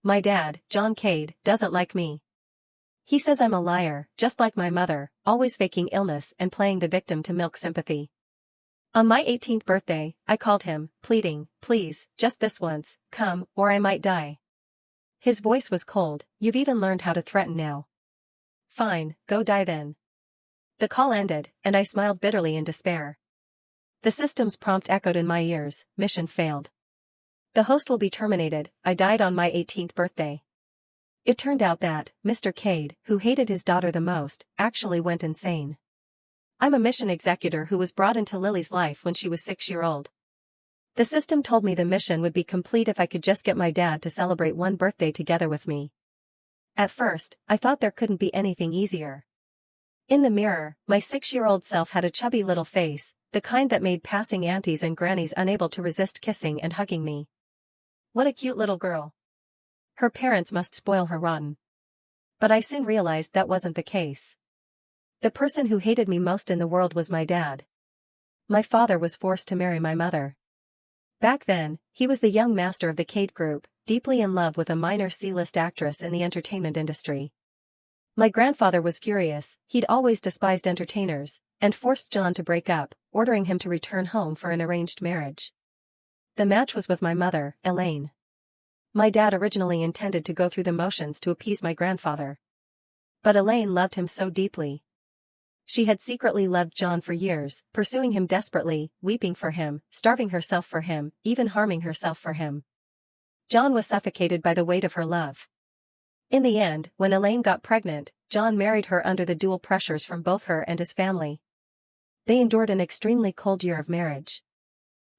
My dad, John Cade, doesn't like me. He says I'm a liar, just like my mother, always faking illness and playing the victim to milk sympathy. On my 18th birthday, I called him, pleading, please, just this once, come, or I might die. His voice was cold. You've even learned how to threaten now. Fine, go die then. The call ended, and I smiled bitterly in despair. The system's prompt echoed in my ears, mission failed. The host will be terminated. I died on my 18th birthday. It turned out that, Mr. Cade, who hated his daughter the most, actually went insane. I'm a mission executor who was brought into Lily's life when she was 6-year-old. The system told me the mission would be complete if I could just get my dad to celebrate one birthday together with me. At first, I thought there couldn't be anything easier. In the mirror, my 6-year-old self had a chubby little face, the kind that made passing aunties and grannies unable to resist kissing and hugging me. What a cute little girl. Her parents must spoil her rotten. But I soon realized that wasn't the case. The person who hated me most in the world was my dad. My father was forced to marry my mother. Back then, he was the young master of the Cade group, deeply in love with a minor C-list actress in the entertainment industry. My grandfather was furious. He'd always despised entertainers, and forced John to break up, ordering him to return home for an arranged marriage. The match was with my mother, Elaine. My dad originally intended to go through the motions to appease my grandfather. But Elaine loved him so deeply. She had secretly loved John for years, pursuing him desperately, weeping for him, starving herself for him, even harming herself for him. John was suffocated by the weight of her love. In the end, when Elaine got pregnant, John married her under the dual pressures from both her and his family. They endured an extremely cold year of marriage.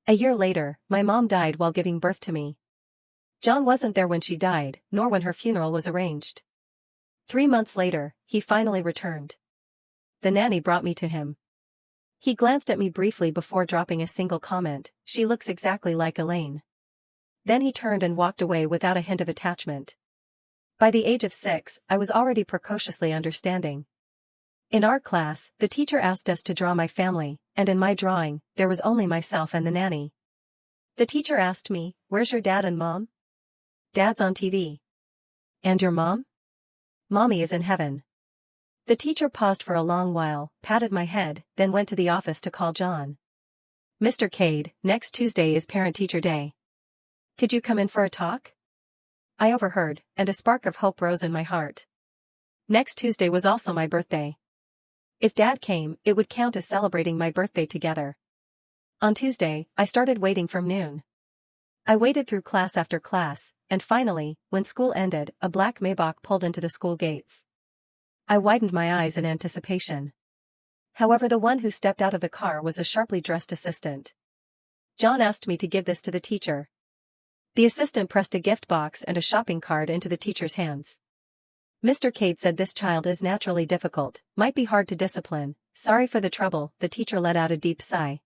A year later, my mom died while giving birth to me. John wasn't there when she died, nor when her funeral was arranged. 3 months later, he finally returned. The nanny brought me to him. He glanced at me briefly before dropping a single comment, she looks exactly like Elaine. Then he turned and walked away without a hint of attachment. By the age of 6, I was already precociously understanding. In art class, the teacher asked us to draw my family, and in my drawing, there was only myself and the nanny. The teacher asked me, "Where's your dad and mom?" "Dad's on TV." "And your mom?" "Mommy is in heaven." The teacher paused for a long while, patted my head, then went to the office to call John. "Mr. Cade, next Tuesday is Parent-Teacher Day. Could you come in for a talk?" I overheard, and a spark of hope rose in my heart. Next Tuesday was also my birthday. If Dad came, it would count as celebrating my birthday together. On Tuesday, I started waiting from noon. I waited through class after class, and finally, when school ended, a black Maybach pulled into the school gates. I widened my eyes in anticipation. However, the one who stepped out of the car was a sharply dressed assistant. John asked me to give this to the teacher. The assistant pressed a gift box and a shopping cart into the teacher's hands. "Mr. Cade said this child is naturally difficult, might be hard to discipline, sorry for the trouble," the teacher let out a deep sigh.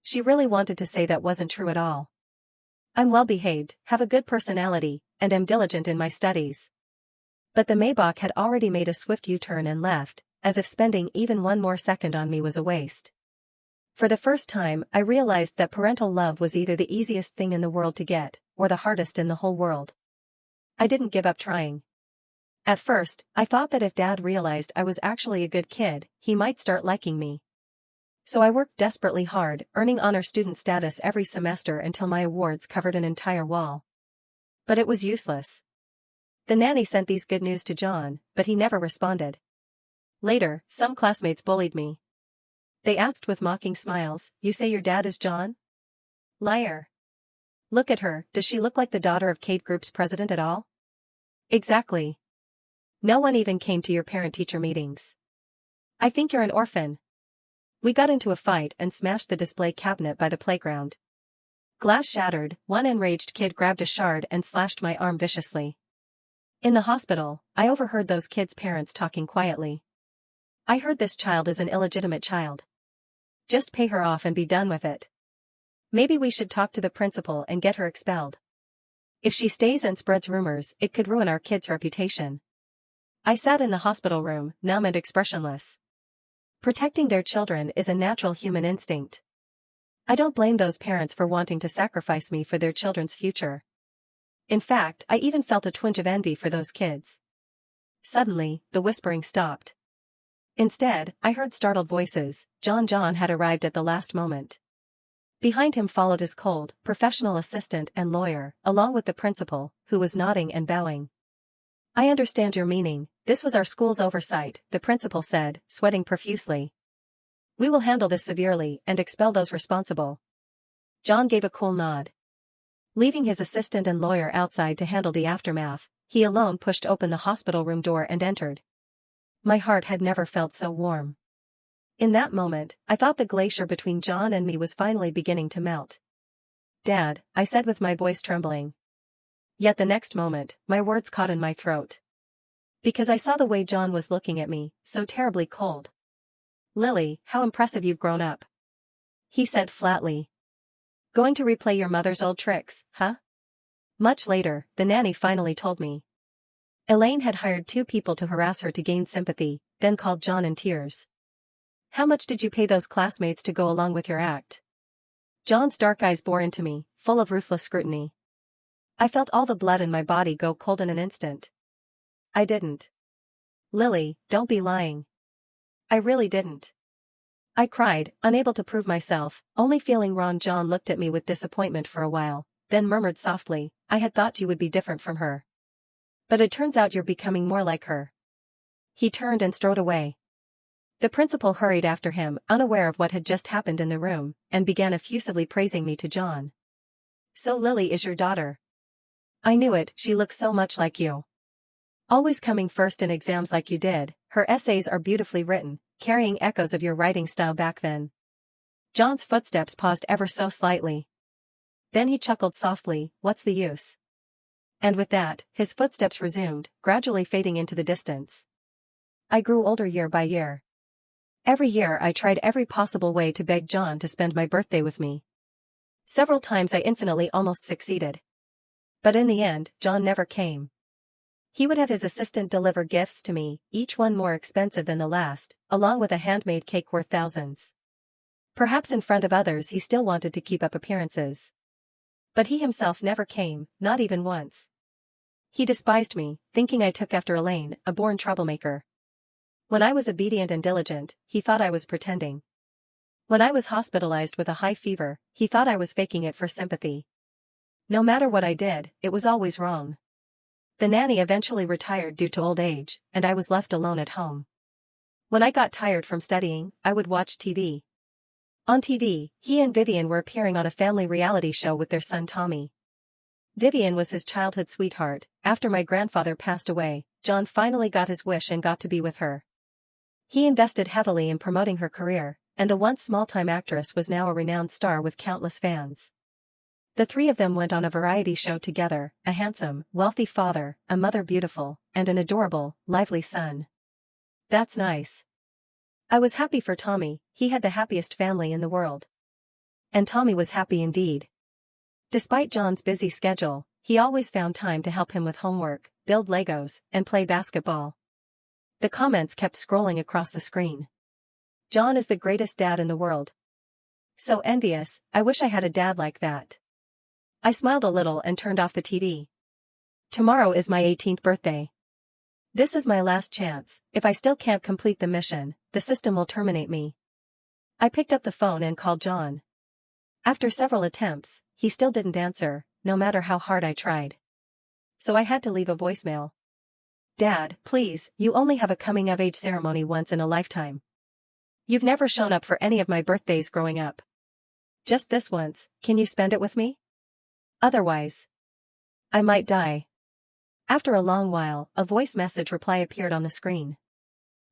She really wanted to say that wasn't true at all. "I'm well behaved, have a good personality, and am diligent in my studies." But the Maybach had already made a swift U-turn and left, as if spending even one more second on me was a waste. For the first time, I realized that parental love was either the easiest thing in the world to get, or the hardest in the whole world. I didn't give up trying. At first, I thought that if Dad realized I was actually a good kid, he might start liking me. So I worked desperately hard, earning honor student status every semester until my awards covered an entire wall. But it was useless. The nanny sent these good news to John, but he never responded. Later, some classmates bullied me. They asked with mocking smiles, "You say your dad is John? Liar. Look at her, does she look like the daughter of Cade Group's president at all?" "Exactly. No one even came to your parent-teacher meetings. I think you're an orphan." We got into a fight and smashed the display cabinet by the playground. Glass shattered, one enraged kid grabbed a shard and slashed my arm viciously. In the hospital, I overheard those kids' parents talking quietly. "I heard this child is an illegitimate child. Just pay her off and be done with it. Maybe we should talk to the principal and get her expelled. If she stays and spreads rumors, it could ruin our kid's reputation." I sat in the hospital room, numb and expressionless. Protecting their children is a natural human instinct. I don't blame those parents for wanting to sacrifice me for their children's future. In fact, I even felt a twinge of envy for those kids. Suddenly, the whispering stopped. Instead, I heard startled voices. John had arrived at the last moment. Behind him followed his cold, professional assistant and lawyer, along with the principal, who was nodding and bowing. I understand your meaning. This was our school's oversight, the principal said, sweating profusely. We will handle this severely and expel those responsible. John gave a cool nod. Leaving his assistant and lawyer outside to handle the aftermath, he alone pushed open the hospital room door and entered. My heart had never felt so warm. In that moment, I thought the glacier between John and me was finally beginning to melt. Dad, I said with my voice trembling. Yet the next moment, my words caught in my throat. Because I saw the way John was looking at me, so terribly cold. Lily, how impressive you've grown up. He said flatly. Going to replay your mother's old tricks, huh? Much later, the nanny finally told me. Elaine had hired 2 people to harass her to gain sympathy, then called John in tears. How much did you pay those classmates to go along with your act? John's dark eyes bore into me, full of ruthless scrutiny. I felt all the blood in my body go cold in an instant. I didn't. Lily, don't be lying. I really didn't. I cried, unable to prove myself, only feeling wrong. John looked at me with disappointment for a while, then murmured softly, I had thought you would be different from her. But it turns out you're becoming more like her. He turned and strode away. The principal hurried after him, unaware of what had just happened in the room, and began effusively praising me to John. So Lily is your daughter. I knew it, she looks so much like you. Always coming first in exams like you did, her essays are beautifully written, carrying echoes of your writing style back then. John's footsteps paused ever so slightly. Then he chuckled softly, what's the use? And with that, his footsteps resumed, gradually fading into the distance. I grew older year by year. Every year I tried every possible way to beg John to spend my birthday with me. Several times I infinitely almost succeeded. But in the end, John never came. He would have his assistant deliver gifts to me, each one more expensive than the last, along with a handmade cake worth thousands. Perhaps in front of others he still wanted to keep up appearances. But he himself never came, not even once. He despised me, thinking I took after Elaine, a born troublemaker. When I was obedient and diligent, he thought I was pretending. When I was hospitalized with a high fever, he thought I was faking it for sympathy. No matter what I did, it was always wrong. The nanny eventually retired due to old age, and I was left alone at home. When I got tired from studying, I would watch TV. On TV, he and Vivian were appearing on a family reality show with their son Tommy. Vivian was his childhood sweetheart. After my grandfather passed away, John finally got his wish and got to be with her. He invested heavily in promoting her career, and the once small-time actress was now a renowned star with countless fans. The 3 of them went on a variety show together, a handsome, wealthy father, a mother beautiful, and an adorable, lively son. That's nice. I was happy for Tommy, he had the happiest family in the world. And Tommy was happy indeed. Despite John's busy schedule, he always found time to help him with homework, build Legos, and play basketball. The comments kept scrolling across the screen. John is the greatest dad in the world. So envious, I wish I had a dad like that. I smiled a little and turned off the TV. Tomorrow is my 18th birthday. This is my last chance. If I still can't complete the mission, the system will terminate me. I picked up the phone and called John. After several attempts, he still didn't answer, no matter how hard I tried. So I had to leave a voicemail. Dad, please, you only have a coming-of-age ceremony once in a lifetime. You've never shown up for any of my birthdays growing up. Just this once, can you spend it with me? Otherwise, I might die. After a long while, a voice message reply appeared on the screen.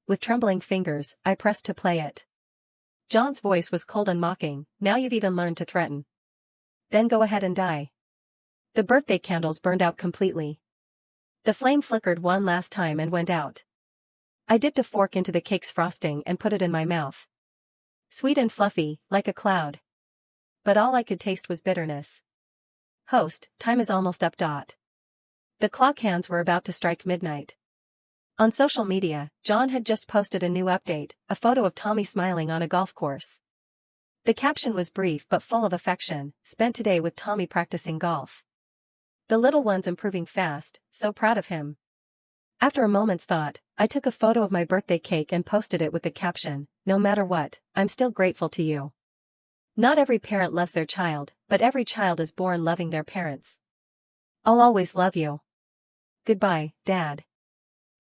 With trembling fingers, I pressed to play it. John's voice was cold and mocking, now you've even learned to threaten. Then go ahead and die. The birthday candles burned out completely. The flame flickered one last time and went out. I dipped a fork into the cake's frosting and put it in my mouth. Sweet and fluffy, like a cloud. But all I could taste was bitterness. Host, time is almost up. The clock hands were about to strike midnight. On social media, John had just posted a new update, a photo of Tommy smiling on a golf course. The caption was brief but full of affection, spent today with Tommy practicing golf. The little one's improving fast, so proud of him. After a moment's thought, I took a photo of my birthday cake and posted it with the caption, "No matter what, I'm still grateful to you." Not every parent loves their child, but every child is born loving their parents. I'll always love you. Goodbye, Dad.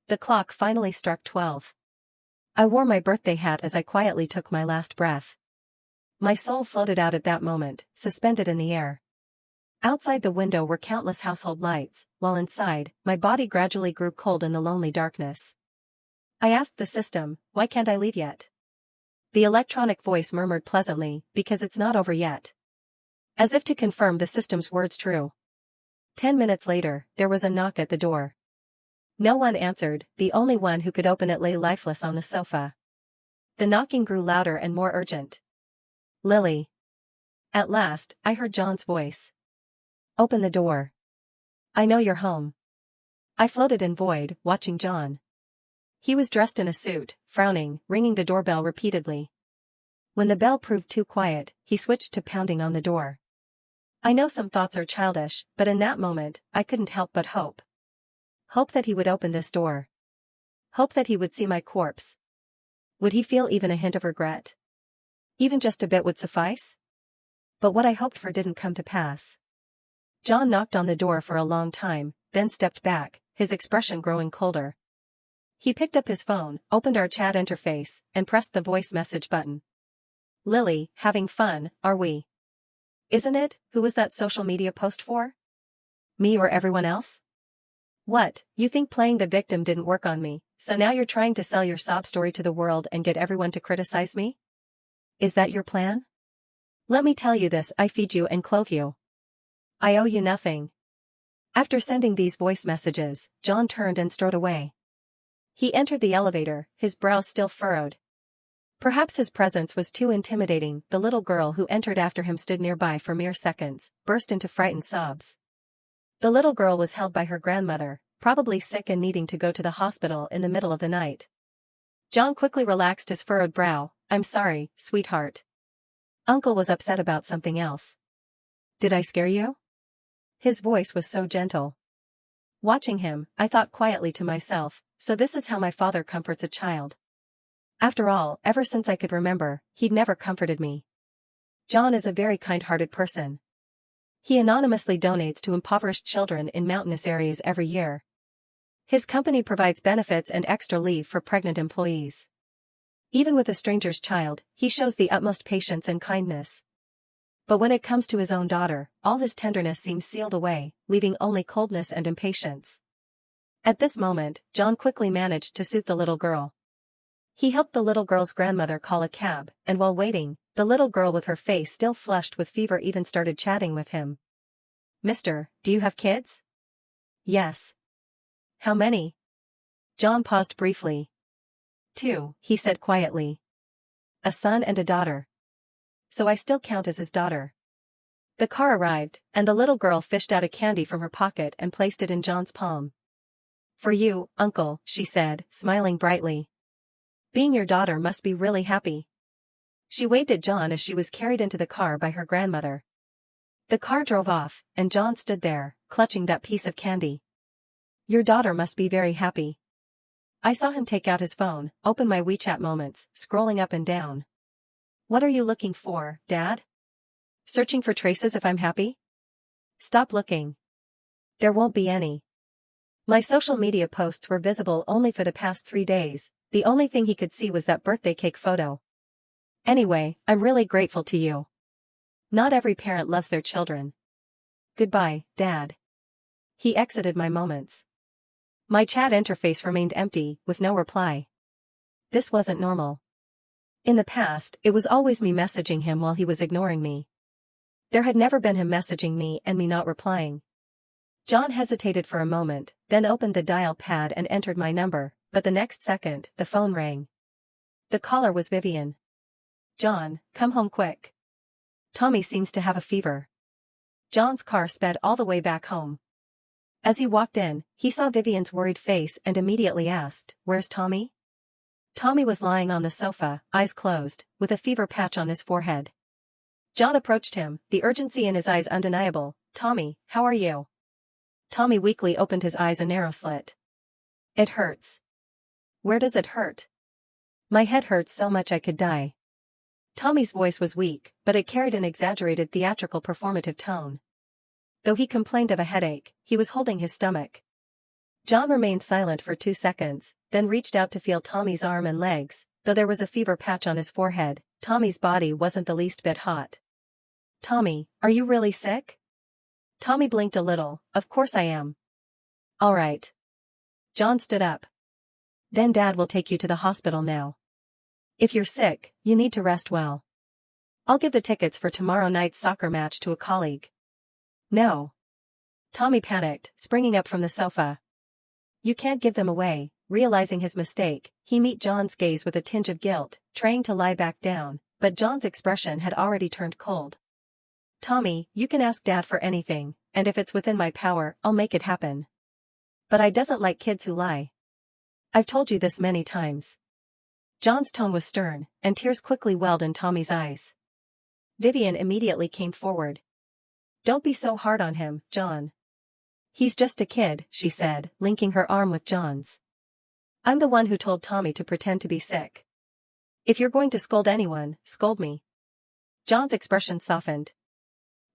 The clock finally struck 12. I wore my birthday hat as I quietly took my last breath. My soul floated out at that moment, suspended in the air. Outside the window were countless household lights, while inside, my body gradually grew cold in the lonely darkness. I asked the system, "Why can't I leave yet?" The electronic voice murmured pleasantly, "Because it's not over yet." As if to confirm the system's words true. 10 minutes later, there was a knock at the door. No one answered, the only one who could open it lay lifeless on the sofa. The knocking grew louder and more urgent. "Lily." At last, I heard John's voice. "Open the door. I know you're home." I floated in void, watching John. He was dressed in a suit, frowning, ringing the doorbell repeatedly. When the bell proved too quiet, he switched to pounding on the door. I know some thoughts are childish, but in that moment, I couldn't help but hope. Hope that he would open this door. Hope that he would see my corpse. Would he feel even a hint of regret? Even just a bit would suffice? But what I hoped for didn't come to pass. John knocked on the door for a long time, then stepped back, his expression growing colder. He picked up his phone, opened our chat interface, and pressed the voice message button. "Lily, having fun, are we?" "Isn't it? Who was that social media post for? Me or everyone else?" "What, you think playing the victim didn't work on me, so now you're trying to sell your sob story to the world and get everyone to criticize me? Is that your plan? Let me tell you this, I feed you and clothe you. I owe you nothing." After sending these voice messages, John turned and strode away. He entered the elevator, his brows still furrowed. Perhaps his presence was too intimidating. The little girl who entered after him stood nearby for mere seconds, burst into frightened sobs. The little girl was held by her grandmother, probably sick and needing to go to the hospital in the middle of the night. John quickly relaxed his furrowed brow. "I'm sorry, sweetheart. Uncle was upset about something else." "Did I scare you?" His voice was so gentle. Watching him, I thought quietly to myself, so this is how my father comforts a child. After all, ever since I could remember, he'd never comforted me. John is a very kind-hearted person. He anonymously donates to impoverished children in mountainous areas every year. His company provides benefits and extra leave for pregnant employees. Even with a stranger's child, he shows the utmost patience and kindness. But when it comes to his own daughter, all his tenderness seems sealed away, leaving only coldness and impatience. At this moment, John quickly managed to soothe the little girl. He helped the little girl's grandmother call a cab, and while waiting, the little girl with her face still flushed with fever even started chatting with him. "Mister, do you have kids?" "Yes." "How many?" John paused briefly. "Two," he said quietly. "A son and a daughter. So I still count as his daughter." The car arrived, and the little girl fished out a candy from her pocket and placed it in John's palm. "For you, Uncle," she said, smiling brightly. "Being your daughter must be really happy." She waved at John as she was carried into the car by her grandmother. The car drove off, and John stood there, clutching that piece of candy. "Your daughter must be very happy." I saw him take out his phone, open my WeChat moments, scrolling up and down. "What are you looking for, Dad? Searching for traces if I'm happy? Stop looking. There won't be any." My social media posts were visible only for the past 3 days. The only thing he could see was that birthday cake photo. "Anyway, I'm really grateful to you. Not every parent loves their children. Goodbye, Dad." He exited my moments. My chat interface remained empty, with no reply. This wasn't normal. In the past, it was always me messaging him while he was ignoring me. There had never been him messaging me and me not replying. John hesitated for a moment, then opened the dial pad and entered my number, but the next second, the phone rang. The caller was Vivian. "John, come home quick. Tommy seems to have a fever." John's car sped all the way back home. As he walked in, he saw Vivian's worried face and immediately asked, "Where's Tommy?" Tommy was lying on the sofa, eyes closed, with a fever patch on his forehead. John approached him, the urgency in his eyes undeniable. "Tommy, how are you?" Tommy weakly opened his eyes a narrow slit. It hurts. Where does it hurt? My head hurts so much I could die. Tommy's voice was weak, but it carried an exaggerated theatrical performative tone. Though he complained of a headache, he was holding his stomach. John remained silent for 2 seconds, then reached out to feel Tommy's arm and legs. Though there was a fever patch on his forehead, Tommy's body wasn't the least bit hot. Tommy, are you really sick? Tommy blinked a little. Of course I am. All right. John stood up. Then Dad will take you to the hospital now. If you're sick, you need to rest well. I'll give the tickets for tomorrow night's soccer match to a colleague. No. Tommy panicked, springing up from the sofa. You can't give them away. Realizing his mistake, he met John's gaze with a tinge of guilt, trying to lie back down, but John's expression had already turned cold. Tommy, you can ask Dad for anything, and if it's within my power, I'll make it happen. But I doesn't like kids who lie. I've told you this many times. John's tone was stern, and tears quickly welled in Tommy's eyes. Vivian immediately came forward. Don't be so hard on him, John. He's just a kid, she said, linking her arm with John's. I'm the one who told Tommy to pretend to be sick. If you're going to scold anyone, scold me. John's expression softened.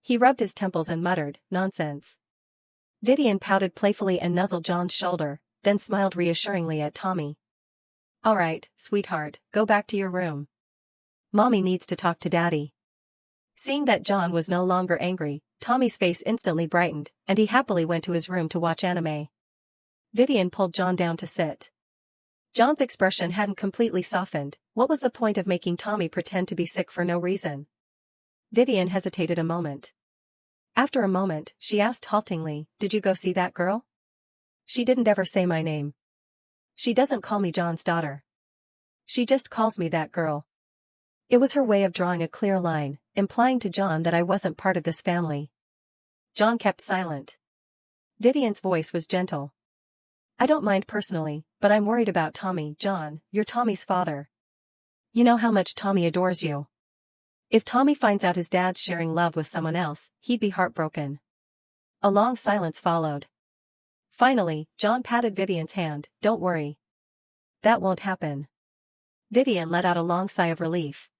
He rubbed his temples and muttered, nonsense. Vivian pouted playfully and nuzzled John's shoulder, then smiled reassuringly at Tommy. All right, sweetheart, go back to your room. Mommy needs to talk to Daddy. Seeing that John was no longer angry, Tommy's face instantly brightened, and he happily went to his room to watch anime. Vivian pulled John down to sit. John's expression hadn't completely softened. What was the point of making Tommy pretend to be sick for no reason? Vivian hesitated a moment. After a moment, she asked haltingly, Did you go see that girl? She didn't ever say my name. She doesn't call me John's daughter. She just calls me that girl. It was her way of drawing a clear line, implying to John that I wasn't part of this family. John kept silent. Vivian's voice was gentle. I don't mind personally, but I'm worried about Tommy. John, you're Tommy's father. You know how much Tommy adores you. If Tommy finds out his dad's sharing love with someone else, he'd be heartbroken. A long silence followed. Finally, John patted Vivian's hand. Don't worry. That won't happen. Vivian let out a long sigh of relief.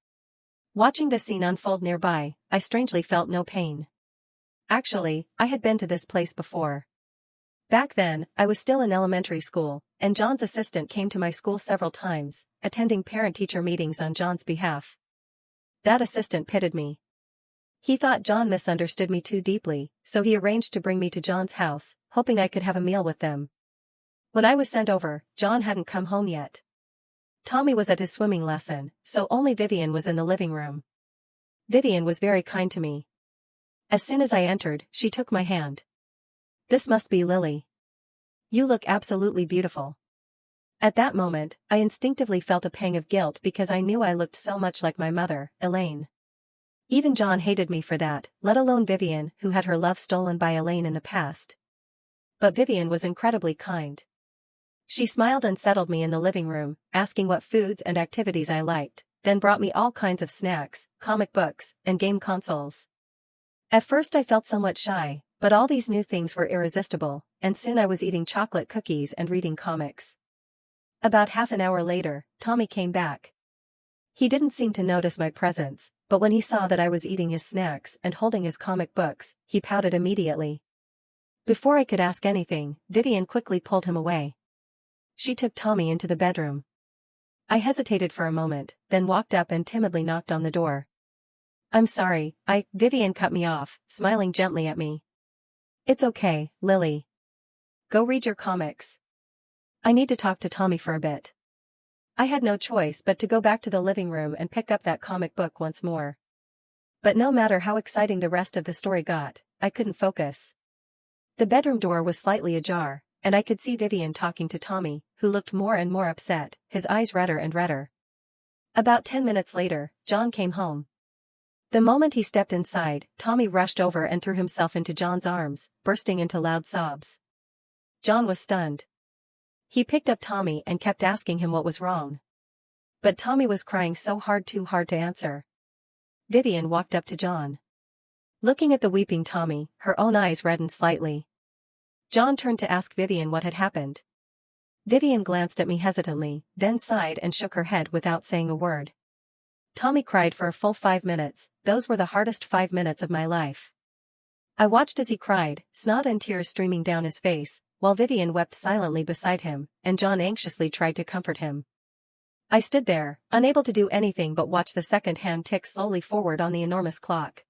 Watching the scene unfold nearby, I strangely felt no pain. Actually, I had been to this place before. Back then, I was still in elementary school, and John's assistant came to my school several times, attending parent-teacher meetings on John's behalf. That assistant pitied me. He thought John misunderstood me too deeply, so he arranged to bring me to John's house, hoping I could have a meal with them. When I was sent over, John hadn't come home yet. Tommy was at his swimming lesson, so only Vivian was in the living room. Vivian was very kind to me. As soon as I entered, she took my hand. This must be Lily. You look absolutely beautiful. At that moment, I instinctively felt a pang of guilt because I knew I looked so much like my mother, Elaine. Even John hated me for that, let alone Vivian, who had her love stolen by Elaine in the past. But Vivian was incredibly kind. She smiled and settled me in the living room, asking what foods and activities I liked, then brought me all kinds of snacks, comic books, and game consoles. At first I felt somewhat shy, but all these new things were irresistible, and soon I was eating chocolate cookies and reading comics. About half an hour later, Tommy came back. He didn't seem to notice my presence, but when he saw that I was eating his snacks and holding his comic books, he pouted immediately. Before I could ask anything, Vivian quickly pulled him away. She took Tommy into the bedroom. I hesitated for a moment, then walked up and timidly knocked on the door. I'm sorry, Vivian cut me off, smiling gently at me. It's okay, Lily. Go read your comics. I need to talk to Tommy for a bit. I had no choice but to go back to the living room and pick up that comic book once more. But no matter how exciting the rest of the story got, I couldn't focus. The bedroom door was slightly ajar, and I could see Vivian talking to Tommy, who looked more and more upset, his eyes redder and redder. About 10 minutes later, John came home. The moment he stepped inside, Tommy rushed over and threw himself into John's arms, bursting into loud sobs. John was stunned. He picked up Tommy and kept asking him what was wrong. But Tommy was crying so hard, too hard to answer. Vivian walked up to John. Looking at the weeping Tommy, her own eyes reddened slightly. John turned to ask Vivian what had happened. Vivian glanced at me hesitantly, then sighed and shook her head without saying a word. Tommy cried for a full 5 minutes. Those were the hardest 5 minutes of my life. I watched as he cried, snot and tears streaming down his face, while Vivian wept silently beside him, and John anxiously tried to comfort him. I stood there, unable to do anything but watch the second hand tick slowly forward on the enormous clock.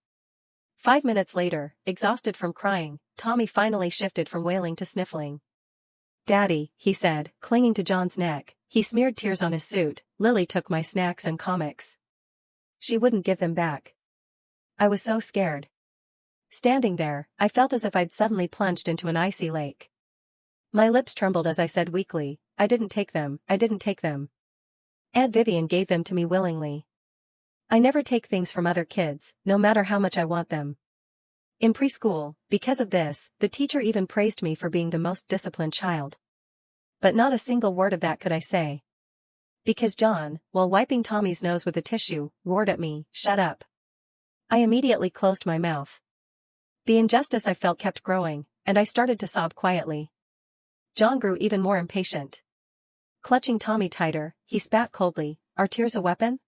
5 minutes later, exhausted from crying, Tommy finally shifted from wailing to sniffling. "Daddy," he said, clinging to John's neck. He smeared tears on his suit. "Lily took my snacks and comics. She wouldn't give them back. I was so scared." Standing there, I felt as if I'd suddenly plunged into an icy lake. My lips trembled as I said weakly, I didn't take them. Aunt Vivian gave them to me willingly. I never take things from other kids, no matter how much I want them. In preschool, because of this, the teacher even praised me for being the most disciplined child. But not a single word of that could I say. Because John, while wiping Tommy's nose with a tissue, roared at me, "Shut up." I immediately closed my mouth. The injustice I felt kept growing, and I started to sob quietly. John grew even more impatient. Clutching Tommy tighter, he spat coldly, "Are tears a weapon?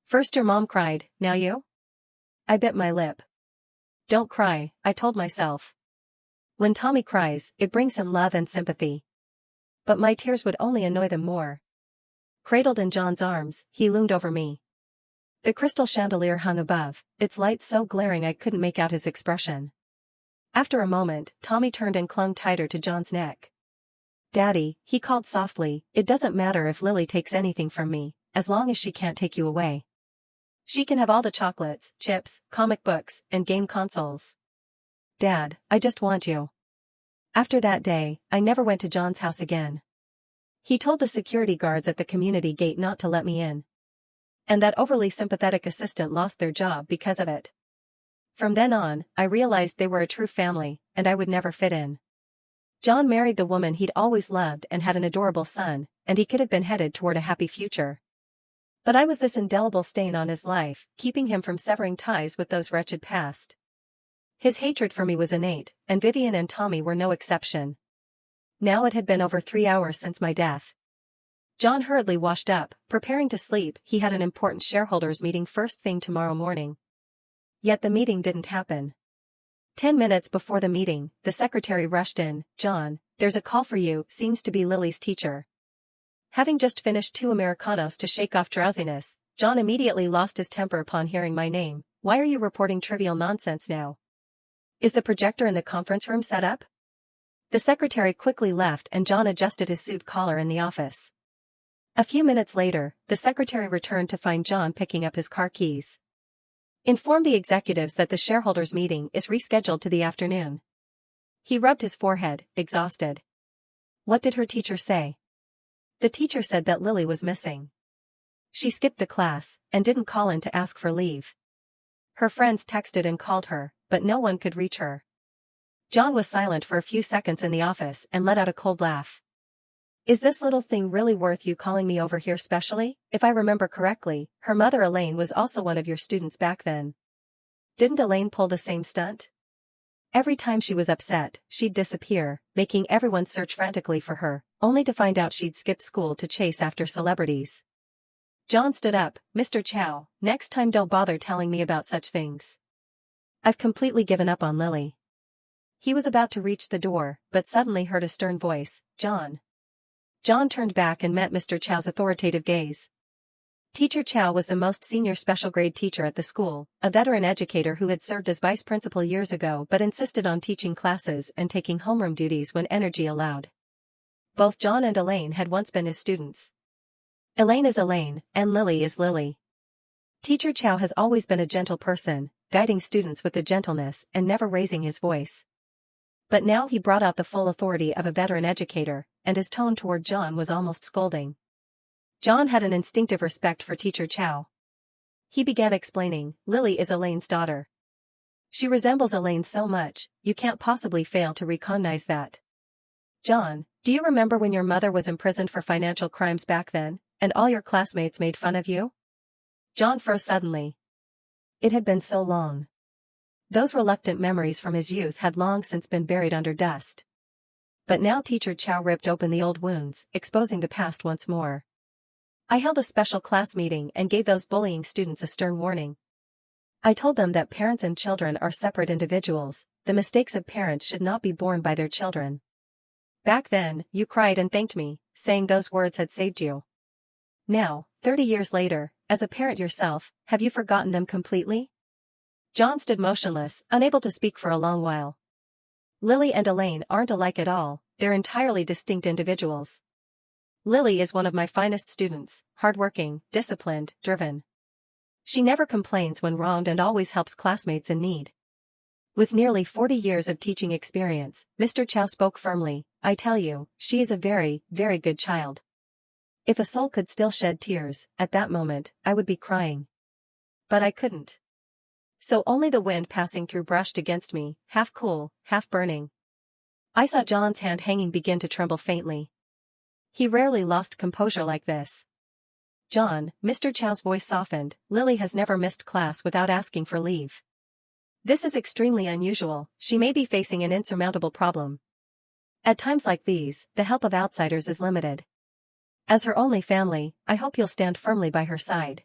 First your mom cried, now you?" I bit my lip. "Don't cry," I told myself. When Tommy cries, it brings him love and sympathy. But my tears would only annoy them more. Cradled in John's arms, he loomed over me. The crystal chandelier hung above, its light so glaring I couldn't make out his expression. After a moment, Tommy turned and clung tighter to John's neck. "Daddy," he called softly, "it doesn't matter if Lily takes anything from me, as long as she can't take you away. She can have all the chocolates, chips, comic books, and game consoles. Dad, I just want you." After that day, I never went to John's house again. He told the security guards at the community gate not to let me in. And that overly sympathetic assistant lost their job because of it. From then on, I realized they were a true family, and I would never fit in. John married the woman he'd always loved and had an adorable son, and he could have been headed toward a happy future. But I was this indelible stain on his life, keeping him from severing ties with those wretched past. His hatred for me was innate, and Vivian and Tommy were no exception. Now it had been over 3 hours since my death. John hurriedly washed up, preparing to sleep. He had an important shareholders' meeting first thing tomorrow morning. Yet the meeting didn't happen. 10 minutes before the meeting, the secretary rushed in. "John, there's a call for you," seems to be Lily's teacher. Having just finished 2 Americanos to shake off drowsiness, John immediately lost his temper upon hearing my name. "Why are you reporting trivial nonsense now? Is the projector in the conference room set up?" The secretary quickly left and John adjusted his suit collar in the office. A few minutes later, the secretary returned to find John picking up his car keys. "Inform the executives that the shareholders' meeting is rescheduled to the afternoon." He rubbed his forehead, exhausted. "What did her teacher say?" "The teacher said that Lily was missing. She skipped the class, and didn't call in to ask for leave. Her friends texted and called her, but no one could reach her." John was silent for a few seconds in the office and let out a cold laugh. "Is this little thing really worth you calling me over here specially? If I remember correctly, her mother Elaine was also one of your students back then. Didn't Elaine pull the same stunt? Every time she was upset, she'd disappear, making everyone search frantically for her, only to find out she'd skipped school to chase after celebrities." John stood up. "Mr. Chow, next time don't bother telling me about such things. I've completely given up on Lily." He was about to reach the door, but suddenly heard a stern voice, "John." John turned back and met Mr. Chow's authoritative gaze. Teacher Chow was the most senior special grade teacher at the school, a veteran educator who had served as vice principal years ago but insisted on teaching classes and taking homeroom duties when energy allowed. Both John and Elaine had once been his students. Elaine is Elaine, and Lily is Lily. Teacher Chow has always been a gentle person, guiding students with a gentleness and never raising his voice. But now he brought out the full authority of a veteran educator, and his tone toward John was almost scolding. John had an instinctive respect for Teacher Chow. He began explaining, "Lily is Elaine's daughter. She resembles Elaine so much, you can't possibly fail to recognize that. John, do you remember when your mother was imprisoned for financial crimes back then, and all your classmates made fun of you?" John froze suddenly. It had been so long. Those reluctant memories from his youth had long since been buried under dust. But now Teacher Chow ripped open the old wounds, exposing the past once more. I held a special class meeting and gave those bullying students a stern warning. I told them that parents and children are separate individuals, the mistakes of parents should not be borne by their children. Back then, you cried and thanked me, saying those words had saved you. Now, 30 years later, as a parent yourself, have you forgotten them completely? John stood motionless, unable to speak for a long while. Lily and Elaine aren't alike at all, they're entirely distinct individuals. Lily is one of my finest students, hardworking, disciplined, driven. She never complains when wronged and always helps classmates in need. With nearly 40 years of teaching experience, Mr. Chow spoke firmly, I tell you, she is a very, very good child. If a soul could still shed tears, at that moment, I would be crying. But I couldn't. So only the wind passing through brushed against me, half cool, half burning. I saw John's hand hanging begin to tremble faintly. He rarely lost composure like this. John, Mr. Chow's voice softened, Lily has never missed class without asking for leave. This is extremely unusual, she may be facing an insurmountable problem. At times like these, the help of outsiders is limited. As her only family, I hope you'll stand firmly by her side.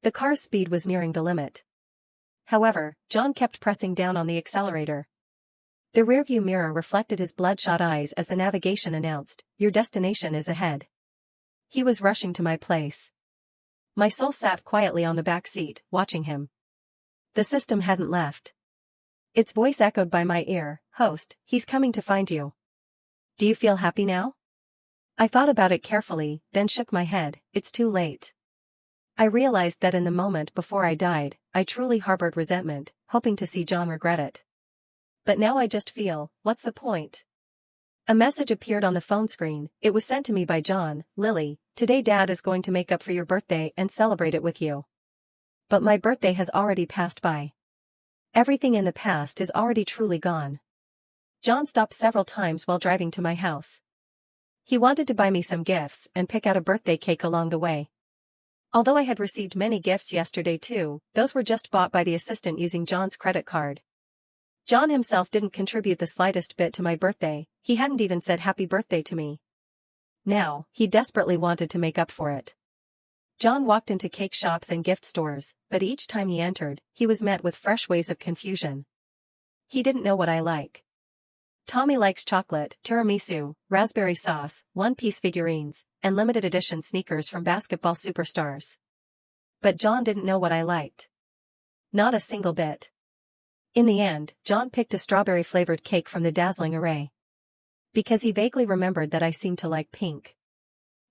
The car's speed was nearing the limit. However, John kept pressing down on the accelerator. The rearview mirror reflected his bloodshot eyes as the navigation announced, your destination is ahead. He was rushing to my place. My soul sat quietly on the back seat, watching him. The system hadn't left. Its voice echoed by my ear, host, he's coming to find you. Do you feel happy now? I thought about it carefully, then shook my head, it's too late. I realized that in the moment before I died, I truly harbored resentment, hoping to see John regret it. But now I just feel, what's the point? A message appeared on the phone screen, it was sent to me by John, Lily, today Dad is going to make up for your birthday and celebrate it with you. But my birthday has already passed by. Everything in the past is already truly gone. John stopped several times while driving to my house. He wanted to buy me some gifts and pick out a birthday cake along the way. Although I had received many gifts yesterday too, those were just bought by the assistant using John's credit card. John himself didn't contribute the slightest bit to my birthday, he hadn't even said happy birthday to me. Now, he desperately wanted to make up for it. John walked into cake shops and gift stores, but each time he entered, he was met with fresh waves of confusion. He didn't know what I like. Tommy likes chocolate, tiramisu, raspberry sauce, one-piece figurines, and limited edition sneakers from basketball superstars. But John didn't know what I liked. Not a single bit. In the end, John picked a strawberry-flavored cake from the dazzling array. Because he vaguely remembered that I seemed to like pink.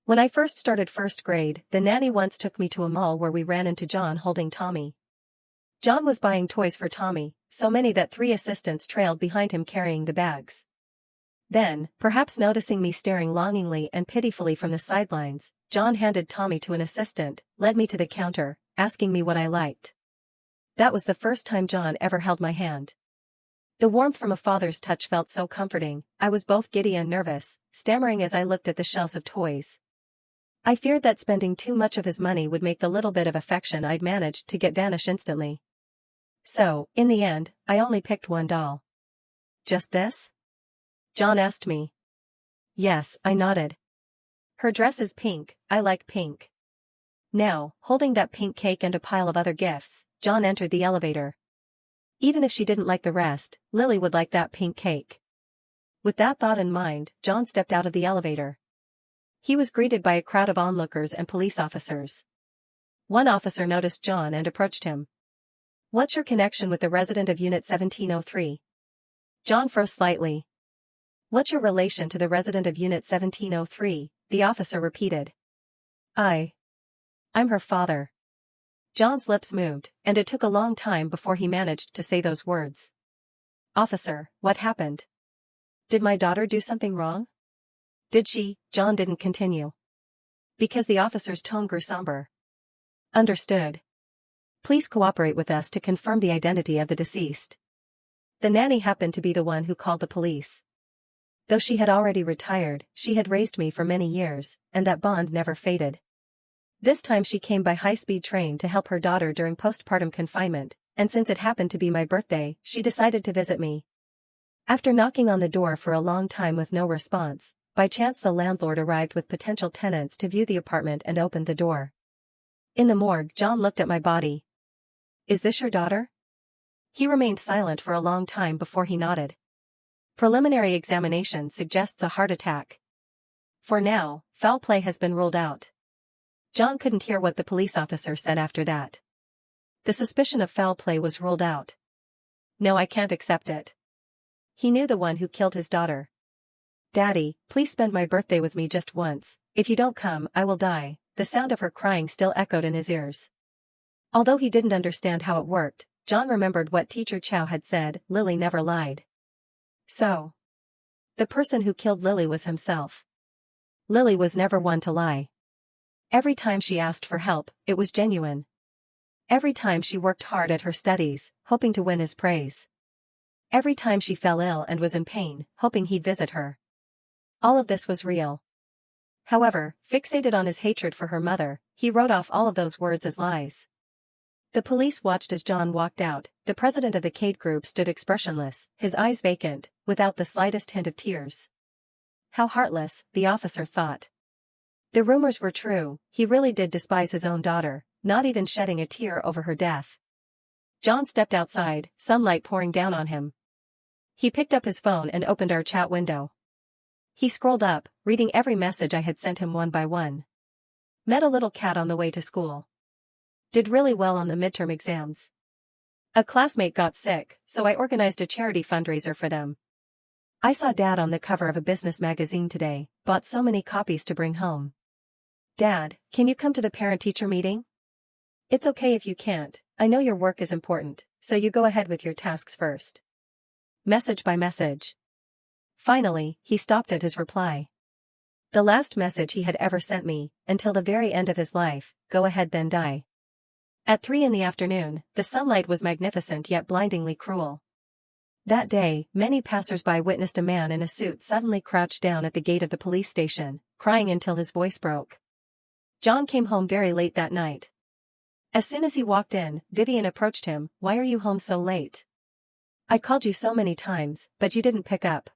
When I first started first grade, the nanny once took me to a mall where we ran into John holding Tommy. John was buying toys for Tommy, so many that 3 assistants trailed behind him carrying the bags. Then, perhaps noticing me staring longingly and pitifully from the sidelines, John handed Tommy to an assistant, led me to the counter, asking me what I liked. That was the first time John ever held my hand. The warmth from a father's touch felt so comforting, I was both giddy and nervous, stammering as I looked at the shelves of toys. I feared that spending too much of his money would make the little bit of affection I'd managed to get vanish instantly. So, in the end, I only picked one doll. Just this? John asked me. Yes, I nodded. Her dress is pink, I like pink. Now, holding that pink cake and a pile of other gifts, John entered the elevator. Even if she didn't like the rest, Lily would like that pink cake. With that thought in mind, John stepped out of the elevator. He was greeted by a crowd of onlookers and police officers. One officer noticed John and approached him. What's your connection with the resident of Unit 1703? John froze slightly. What's your relation to the resident of Unit 1703? The officer repeated. I'm her father. John's lips moved, and it took a long time before he managed to say those words. Officer, what happened? Did my daughter do something wrong? Did she? John didn't continue. Because the officer's tone grew somber. Understood. Please cooperate with us to confirm the identity of the deceased. The nanny happened to be the one who called the police. Though she had already retired, she had raised me for many years, and that bond never faded. This time she came by high-speed train to help her daughter during postpartum confinement, and since it happened to be my birthday, she decided to visit me. After knocking on the door for a long time with no response, by chance the landlord arrived with potential tenants to view the apartment and opened the door. In the morgue, John looked at my body. "Is this your daughter?" He remained silent for a long time before he nodded. "Preliminary examination suggests a heart attack. For now, foul play has been ruled out." John couldn't hear what the police officer said after that. The suspicion of foul play was ruled out. "No, I can't accept it." He knew the one who killed his daughter. "Daddy, please spend my birthday with me just once. If you don't come, I will die." The sound of her crying still echoed in his ears. Although he didn't understand how it worked, John remembered what Teacher Chow had said: Lily never lied. So, the person who killed Lily was himself. Lily was never one to lie. Every time she asked for help, it was genuine. Every time she worked hard at her studies, hoping to win his praise. Every time she fell ill and was in pain, hoping he'd visit her. All of this was real. However, fixated on his hatred for her mother, he wrote off all of those words as lies. The police watched as John walked out. The president of the Cade group stood expressionless, his eyes vacant, without the slightest hint of tears. How heartless, the officer thought. The rumors were true, he really did despise his own daughter, not even shedding a tear over her death. John stepped outside, sunlight pouring down on him. He picked up his phone and opened our chat window. He scrolled up, reading every message I had sent him one by one. Met a little cat on the way to school. Did really well on the midterm exams. A classmate got sick, so I organized a charity fundraiser for them. I saw Dad on the cover of a business magazine today, bought so many copies to bring home. Dad, can you come to the parent-teacher meeting? It's okay if you can't, I know your work is important, so you go ahead with your tasks first. Message by message. Finally, he stopped at his reply. The last message he had ever sent me, until the very end of his life: go ahead then die. At 3 in the afternoon, the sunlight was magnificent yet blindingly cruel. That day, many passers-by witnessed a man in a suit suddenly crouch down at the gate of the police station, crying until his voice broke. John came home very late that night. As soon as he walked in, Vivian approached him. "Why are you home so late? I called you so many times, but you didn't pick up.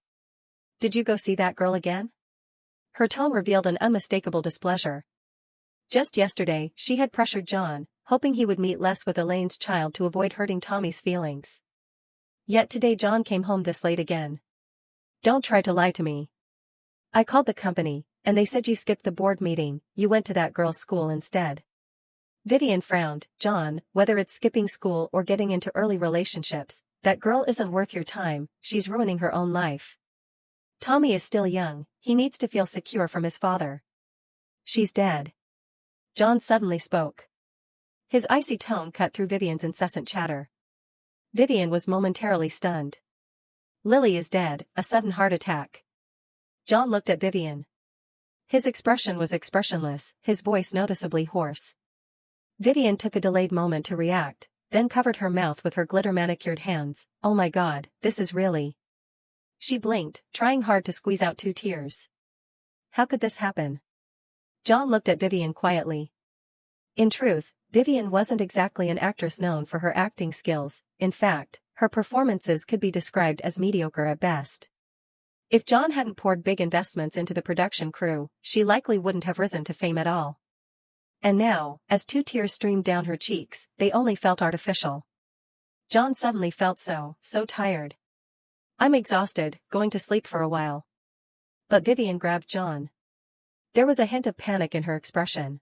Did you go see that girl again?" Her tone revealed an unmistakable displeasure. Just yesterday, she had pressured John, hoping he would meet less with Elaine's child to avoid hurting Tommy's feelings. Yet today John came home this late again. "Don't try to lie to me. I called the company, and they said you skipped the board meeting, you went to that girl's school instead." Vivian frowned. "John, whether it's skipping school or getting into early relationships, that girl isn't worth your time, she's ruining her own life. Tommy is still young, he needs to feel secure from his father. She's dead." John suddenly spoke. His icy tone cut through Vivian's incessant chatter. Vivian was momentarily stunned. "Lily is dead, a sudden heart attack." John looked at Vivian. His expression was expressionless, his voice noticeably hoarse. Vivian took a delayed moment to react, then covered her mouth with her glitter-manicured hands. "Oh my God, this is really..." She blinked, trying hard to squeeze out 2 tears. "How could this happen?" John looked at Vivian quietly. In truth, Vivian wasn't exactly an actress known for her acting skills. In fact, her performances could be described as mediocre at best. If John hadn't poured big investments into the production crew, she likely wouldn't have risen to fame at all. And now, as 2 tears streamed down her cheeks, they only felt artificial. John suddenly felt so tired. "I'm exhausted, going to sleep for a while." But Vivian grabbed John. There was a hint of panic in her expression.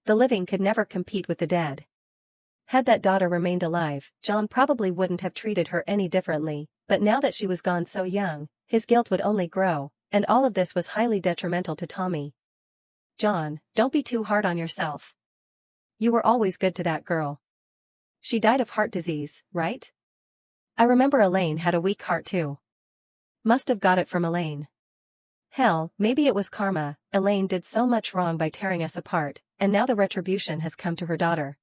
The living could never compete with the dead. Had that daughter remained alive, John probably wouldn't have treated her any differently, but now that she was gone so young, his guilt would only grow, and all of this was highly detrimental to Tommy. "John, don't be too hard on yourself. You were always good to that girl. She died of heart disease, right? I remember Elaine had a weak heart too. Must have got it from Elaine. Hell, maybe it was karma. Elaine did so much wrong by tearing us apart, and now the retribution has come to her daughter."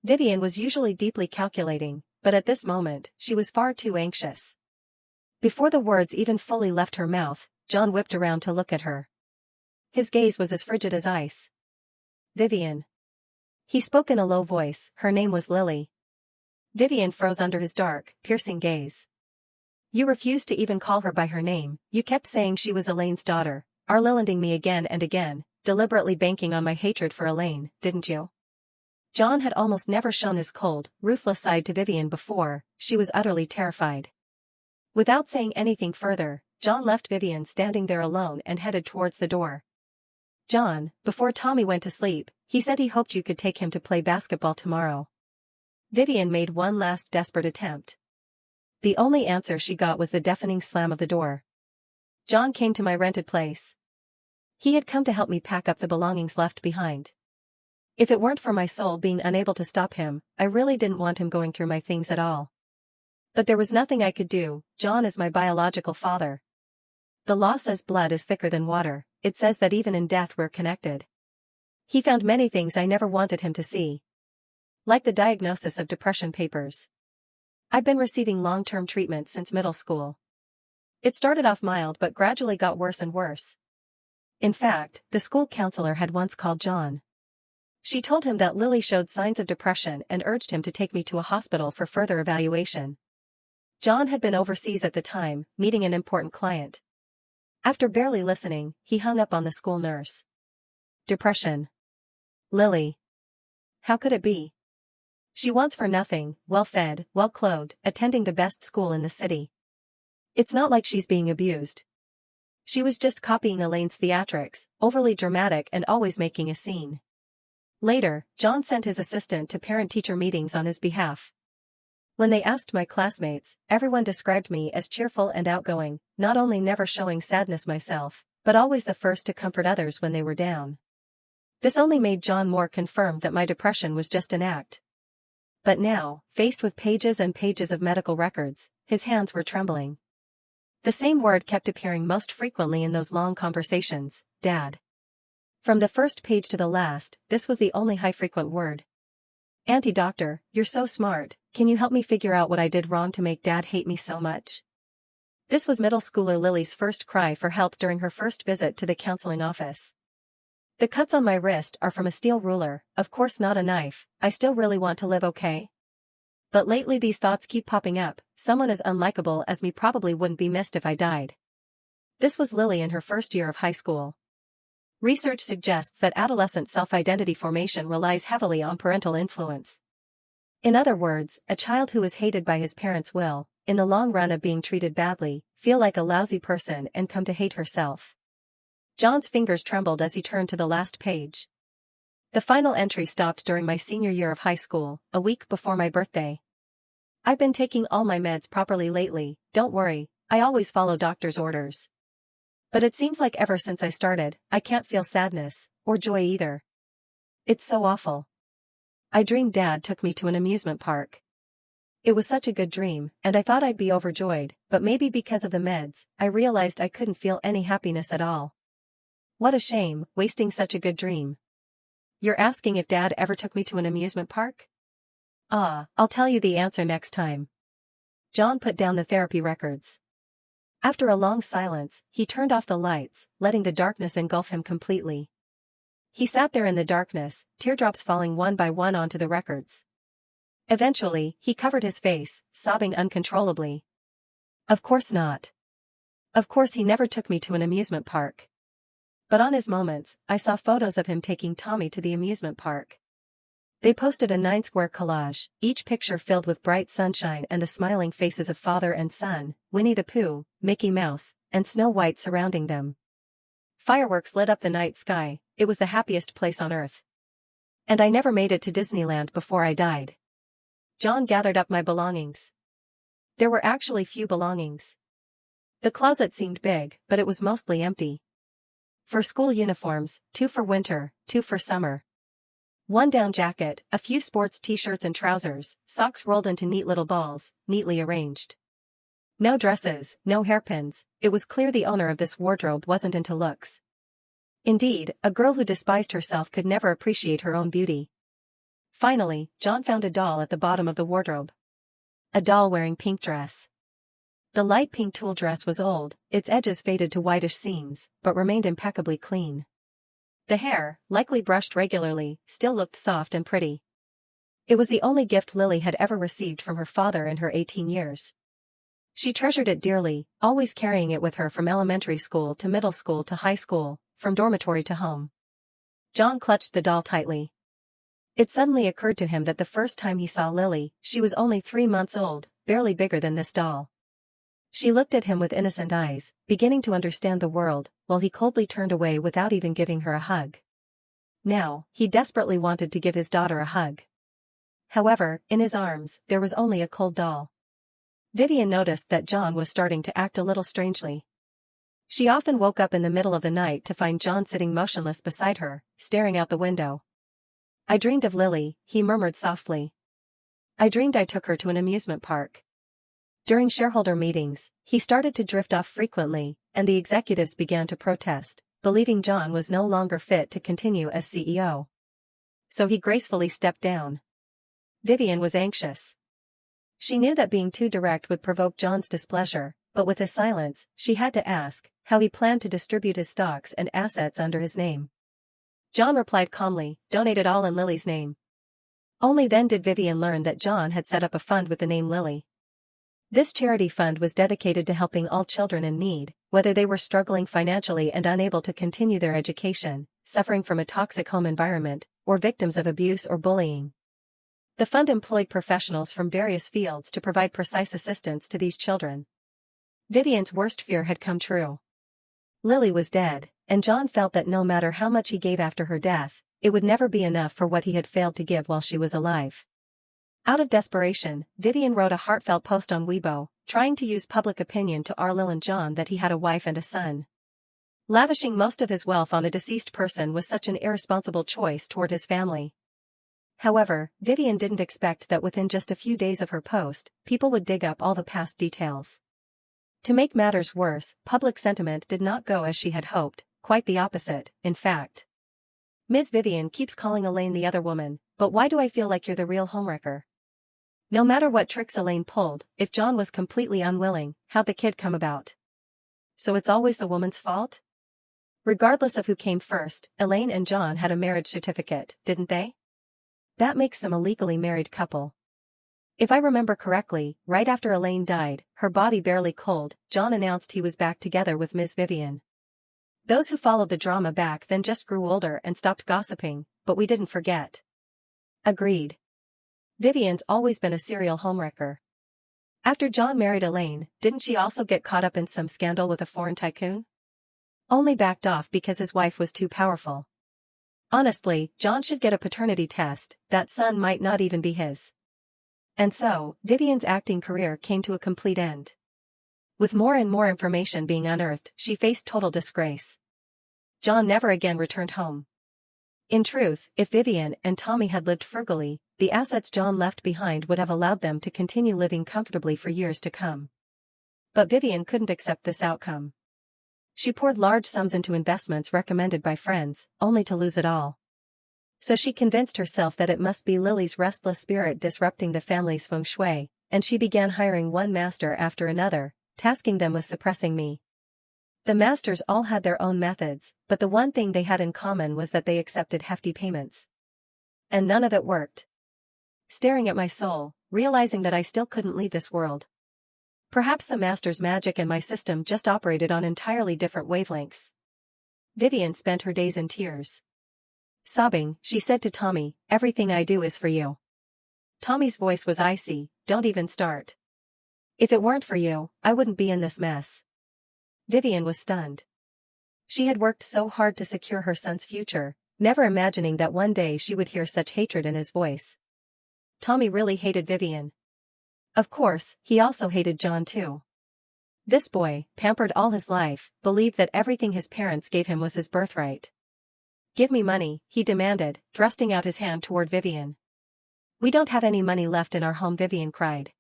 Vivian was usually deeply calculating, but at this moment, she was far too anxious. Before the words even fully left her mouth, John whipped around to look at her. His gaze was as frigid as ice. "Vivian." He spoke in a low voice. Her name was Lily. Vivian froze under his dark, piercing gaze. You refused to even call her by her name, you kept saying she was Elaine's daughter, arlilanding me again and again, deliberately banking on my hatred for Elaine, didn't you? John had almost never shown his cold, ruthless side to Vivian before. She was utterly terrified. Without saying anything further, John left Vivian standing there alone and headed towards the door. John, before Tommy went to sleep, he said he hoped you could take him to play basketball tomorrow. Vivian made one last desperate attempt. The only answer she got was the deafening slam of the door. John came to my rented place. He had come to help me pack up the belongings left behind. If it weren't for my soul being unable to stop him, I really didn't want him going through my things at all. But there was nothing I could do. John is my biological father. The law says blood is thicker than water. It says that even in death we're connected. He found many things I never wanted him to see. Like the diagnosis of depression papers. I've been receiving long-term treatment since middle school. It started off mild but gradually got worse and worse. In fact, the school counselor had once called John. She told him that Lily showed signs of depression and urged him to take me to a hospital for further evaluation. John had been overseas at the time, meeting an important client. After barely listening, he hung up on the school nurse. Depression. Lily. How could it be? She wants for nothing, well-fed, well-clothed, attending the best school in the city. It's not like she's being abused. She was just copying Elaine's theatrics, overly dramatic and always making a scene. Later, John sent his assistant to parent-teacher meetings on his behalf. When they asked my classmates, everyone described me as cheerful and outgoing, not only never showing sadness myself, but always the first to comfort others when they were down. This only made John more confirmed that my depression was just an act. But now, faced with pages and pages of medical records, his hands were trembling. The same word kept appearing most frequently in those long conversations, Dad. From the first page to the last, this was the only high-frequent word. Auntie Doctor, you're so smart, can you help me figure out what I did wrong to make Dad hate me so much? This was middle schooler Lily's first cry for help during her first visit to the counseling office. The cuts on my wrist are from a steel ruler, of course not a knife. I still really want to live, okay? But lately these thoughts keep popping up. Someone as unlikable as me probably wouldn't be missed if I died. This was Lily in her first year of high school. Research suggests that adolescent self-identity formation relies heavily on parental influence. In other words, a child who is hated by his parents will, in the long run of being treated badly, feel like a lousy person and come to hate herself. John's fingers trembled as he turned to the last page. The final entry stopped during my senior year of high school, a week before my birthday. I've been taking all my meds properly lately, don't worry, I always follow doctor's orders. But it seems like ever since I started, I can't feel sadness, or joy either. It's so awful. I dreamed Dad took me to an amusement park. It was such a good dream, and I thought I'd be overjoyed, but maybe because of the meds, I realized I couldn't feel any happiness at all. What a shame, wasting such a good dream. You're asking if Dad ever took me to an amusement park? I'll tell you the answer next time. John put down the therapy records. After a long silence, he turned off the lights, letting the darkness engulf him completely. He sat there in the darkness, teardrops falling one by one onto the records. Eventually, he covered his face, sobbing uncontrollably. Of course not. Of course he never took me to an amusement park. But on his moments, I saw photos of him taking Tommy to the amusement park. They posted a 9-square collage, each picture filled with bright sunshine and the smiling faces of father and son, Winnie the Pooh, Mickey Mouse, and Snow White surrounding them. Fireworks lit up the night sky. It was the happiest place on earth. And I never made it to Disneyland before I died. John gathered up my belongings. There were actually few belongings. The closet seemed big, but it was mostly empty. For school uniforms, 2 for winter, 2 for summer. 1 down jacket, a few sports t-shirts and trousers, socks rolled into neat little balls, neatly arranged. No dresses, no hairpins. It was clear the owner of this wardrobe wasn't into looks. Indeed, a girl who despised herself could never appreciate her own beauty. Finally, John found a doll at the bottom of the wardrobe. A doll wearing pink dress. The light pink tulle dress was old, its edges faded to whitish seams, but remained impeccably clean. The hair, likely brushed regularly, still looked soft and pretty. It was the only gift Lily had ever received from her father in her 18 years. She treasured it dearly, always carrying it with her from elementary school to middle school to high school, from dormitory to home. John clutched the doll tightly. It suddenly occurred to him that the first time he saw Lily, she was only 3 months old, barely bigger than this doll. She looked at him with innocent eyes, beginning to understand the world, while he coldly turned away without even giving her a hug. Now, he desperately wanted to give his daughter a hug. However, in his arms, there was only a cold doll. Vivian noticed that John was starting to act a little strangely. She often woke up in the middle of the night to find John sitting motionless beside her, staring out the window. "I dreamed of Lily," he murmured softly. "I dreamed I took her to an amusement park." During shareholder meetings, he started to drift off frequently, and the executives began to protest, believing John was no longer fit to continue as CEO. So he gracefully stepped down. Vivian was anxious. She knew that being too direct would provoke John's displeasure, but with his silence, she had to ask how he planned to distribute his stocks and assets under his name. John replied calmly, "Donate it all in Lily's name." Only then did Vivian learn that John had set up a fund with the name Lily. This charity fund was dedicated to helping all children in need, whether they were struggling financially and unable to continue their education, suffering from a toxic home environment, or victims of abuse or bullying. The fund employed professionals from various fields to provide precise assistance to these children. Vivian's worst fear had come true. Lily was dead, and John felt that no matter how much he gave after her death, it would never be enough for what he had failed to give while she was alive. Out of desperation, Vivian wrote a heartfelt post on Weibo, trying to use public opinion to and John that he had a wife and a son. Lavishing most of his wealth on a deceased person was such an irresponsible choice toward his family. However, Vivian didn't expect that within just a few days of her post, people would dig up all the past details. To make matters worse, public sentiment did not go as she had hoped, quite the opposite, in fact. "Ms. Vivian keeps calling Elaine the other woman, but why do I feel like you're the real homewrecker?" No matter what tricks Elaine pulled, if John was completely unwilling, how'd the kid come about? So it's always the woman's fault? Regardless of who came first, Elaine and John had a marriage certificate, didn't they? That makes them a legally married couple. If I remember correctly, right after Elaine died, her body barely cold, John announced he was back together with Ms. Vivian. Those who followed the drama back then just grew older and stopped gossiping, but we didn't forget. Agreed. Vivian's always been a serial homewrecker. After John married Elaine, didn't she also get caught up in some scandal with a foreign tycoon? Only backed off because his wife was too powerful. Honestly, John should get a paternity test, that son might not even be his. And so, Vivian's acting career came to a complete end. With more and more information being unearthed, she faced total disgrace. John never again returned home. In truth, if Vivian and Tommy had lived frugally, the assets John left behind would have allowed them to continue living comfortably for years to come. But Vivian couldn't accept this outcome. She poured large sums into investments recommended by friends, only to lose it all. So she convinced herself that it must be Lily's restless spirit disrupting the family's feng shui, and she began hiring one master after another, tasking them with suppressing me. The masters all had their own methods, but the one thing they had in common was that they accepted hefty payments. And none of it worked. Staring at my soul, realizing that I still couldn't leave this world. Perhaps the master's magic and my system just operated on entirely different wavelengths. Vivian spent her days in tears. Sobbing, she said to Tommy, "Everything I do is for you." Tommy's voice was icy, "Don't even start. If it weren't for you, I wouldn't be in this mess." Vivian was stunned. She had worked so hard to secure her son's future, never imagining that one day she would hear such hatred in his voice. Tommy really hated Vivian. Of course, he also hated John too. This boy, pampered all his life, believed that everything his parents gave him was his birthright. "Give me money," he demanded, thrusting out his hand toward Vivian. "We don't have any money left in our home," Vivian cried.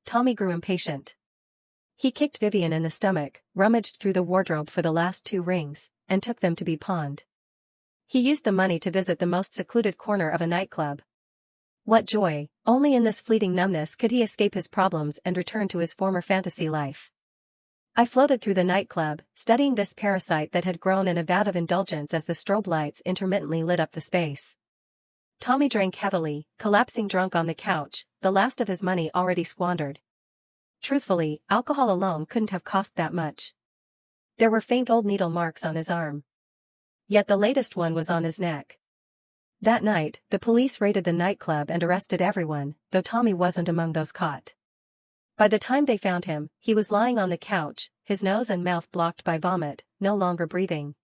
Tommy grew impatient. He kicked Vivian in the stomach, rummaged through the wardrobe for the last 2 rings, and took them to be pawned. He used the money to visit the most secluded corner of a nightclub. What joy, only in this fleeting numbness could he escape his problems and return to his former fantasy life. I floated through the nightclub, studying this parasite that had grown in a vat of indulgence as the strobe lights intermittently lit up the space. Tommy drank heavily, collapsing drunk on the couch, the last of his money already squandered. Truthfully, alcohol alone couldn't have cost that much. There were faint old needle marks on his arm. Yet the latest one was on his neck. That night, the police raided the nightclub and arrested everyone, though Tommy wasn't among those caught. By the time they found him, he was lying on the couch, his nose and mouth blocked by vomit, no longer breathing.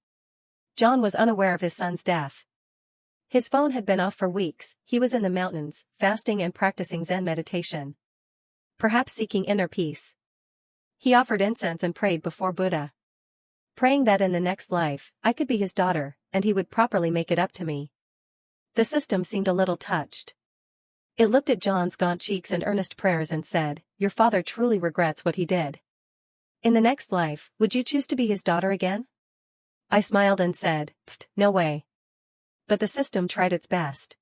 John was unaware of his son's death. His phone had been off for weeks. He was in the mountains, fasting and practicing Zen meditation. Perhaps seeking inner peace. He offered incense and prayed before Buddha, praying that in the next life, I could be his daughter, and he would properly make it up to me. The system seemed a little touched. It looked at John's gaunt cheeks and earnest prayers and said, "Your father truly regrets what he did. In the next life, would you choose to be his daughter again?" I smiled and said, "Pfft, no way." But the system tried its best.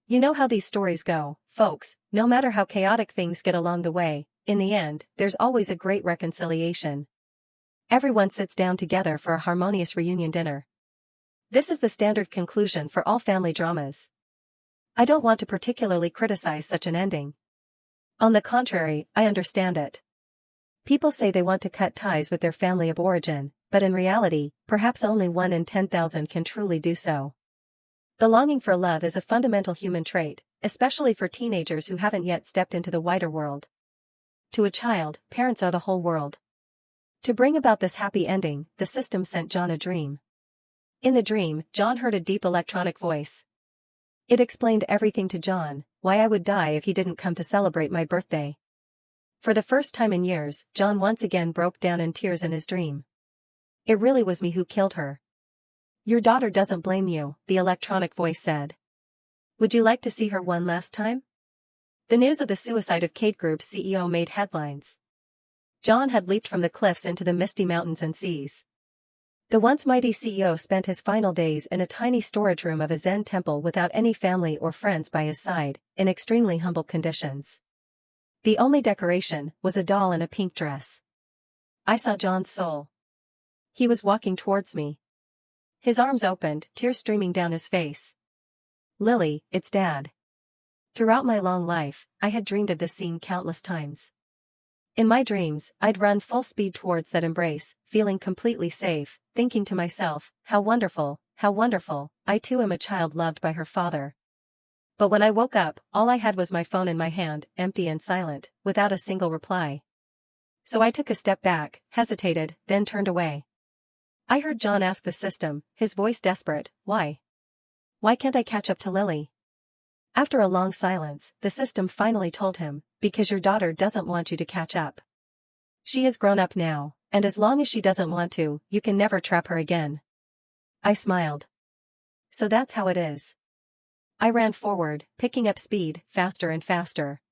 You know how these stories go, folks, no matter how chaotic things get along the way, in the end, there's always a great reconciliation. Everyone sits down together for a harmonious reunion dinner. This is the standard conclusion for all family dramas. I don't want to particularly criticize such an ending. On the contrary, I understand it. People say they want to cut ties with their family of origin, but in reality, perhaps only 1 in 10,000 can truly do so. The longing for love is a fundamental human trait, especially for teenagers who haven't yet stepped into the wider world. To a child, parents are the whole world. To bring about this happy ending, the system sent John a dream. In the dream, John heard a deep electronic voice. It explained everything to John, why I would die if he didn't come to celebrate my birthday. For the first time in years, John once again broke down in tears in his dream. It really was me who killed her. Your daughter doesn't blame you, the electronic voice said. Would you like to see her one last time? The news of the suicide of Cade Group's CEO made headlines. John had leaped from the cliffs into the misty mountains and seas. The once mighty CEO spent his final days in a tiny storage room of a Zen temple without any family or friends by his side, in extremely humble conditions. The only decoration was a doll in a pink dress. I saw John's soul. He was walking towards me. His arms opened, tears streaming down his face. "Lily, it's Dad." Throughout my long life, I had dreamed of this scene countless times. In my dreams, I'd run full speed towards that embrace, feeling completely safe, thinking to myself, how wonderful, I too am a child loved by her father. But when I woke up, all I had was my phone in my hand, empty and silent, without a single reply. So I took a step back, hesitated, then turned away. I heard John ask the system, his voice desperate, "Why? Why can't I catch up to Lily?" After a long silence, the system finally told him, "Because your daughter doesn't want you to catch up. She is grown up now, and as long as she doesn't want to, you can never trap her again." I smiled. So that's how it is. I ran forward, picking up speed, faster and faster.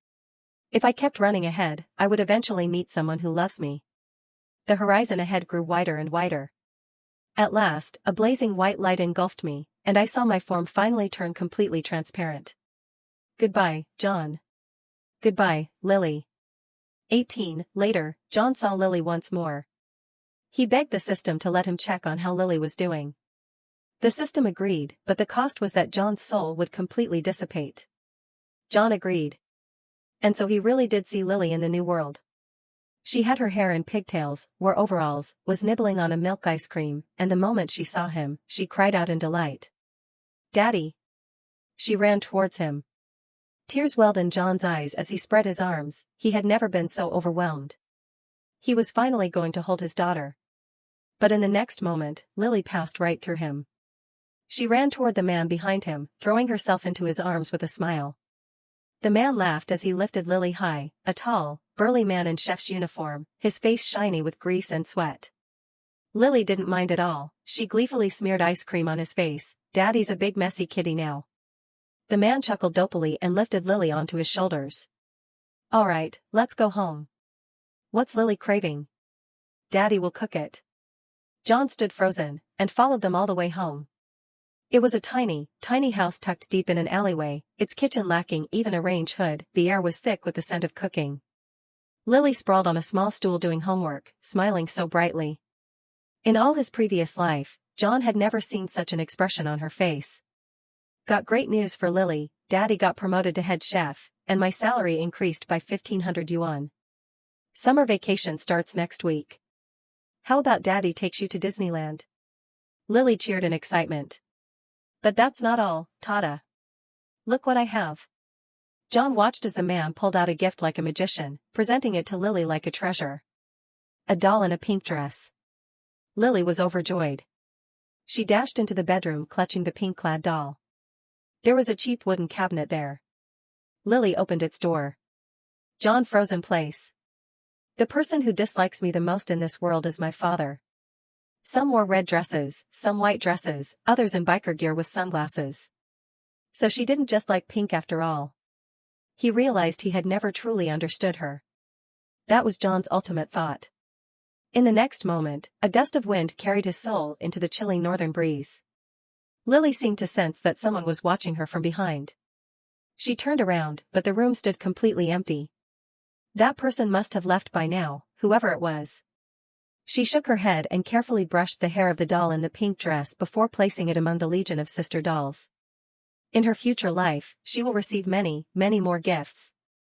If I kept running ahead, I would eventually meet someone who loves me. The horizon ahead grew wider and wider. At last, a blazing white light engulfed me, and I saw my form finally turn completely transparent. Goodbye, John. Goodbye, Lily. 18 later, John saw Lily once more. He begged the system to let him check on how Lily was doing. The system agreed, but the cost was that John's soul would completely dissipate. John agreed. And so he really did see Lily in the new world. She had her hair in pigtails, wore overalls, was nibbling on a milk ice cream, and the moment she saw him, she cried out in delight. "Daddy!" She ran towards him. Tears welled in John's eyes as he spread his arms. He had never been so overwhelmed. He was finally going to hold his daughter. But in the next moment, Lily passed right through him. She ran toward the man behind him, throwing herself into his arms with a smile. The man laughed as he lifted Lily high, a tall, burly man in chef's uniform, his face shiny with grease and sweat. Lily didn't mind at all. She gleefully smeared ice cream on his face. "Daddy's a big messy kitty now." The man chuckled dopily and lifted Lily onto his shoulders. "All right, let's go home." "What's Lily craving?" "Daddy will cook it." John stood frozen, and followed them all the way home. It was a tiny, tiny house tucked deep in an alleyway, its kitchen lacking even a range hood. The air was thick with the scent of cooking. Lily sprawled on a small stool doing homework, smiling so brightly. In all his previous life, John had never seen such an expression on her face. "Got great news for Lily, Daddy got promoted to head chef, and my salary increased by 1,500 yuan. Summer vacation starts next week. How about Daddy takes you to Disneyland? Lily cheered in excitement. But that's not all, Tata. Look what I have. John watched as the man pulled out a gift like a magician, presenting it to Lily like a treasure. A doll in a pink dress. Lily was overjoyed. She dashed into the bedroom clutching the pink-clad doll. There was a cheap wooden cabinet there. Lily opened its door. John froze in place. The person who dislikes me the most in this world is my father. Some wore red dresses, some white dresses, others in biker gear with sunglasses. So she didn't just like pink after all. He realized he had never truly understood her. That was John's ultimate thought. In the next moment, a gust of wind carried his soul into the chilling northern breeze. Lily seemed to sense that someone was watching her from behind. She turned around, but the room stood completely empty. That person must have left by now, whoever it was. She shook her head and carefully brushed the hair of the doll in the pink dress before placing it among the legion of sister dolls. In her future life, she will receive many, many more gifts.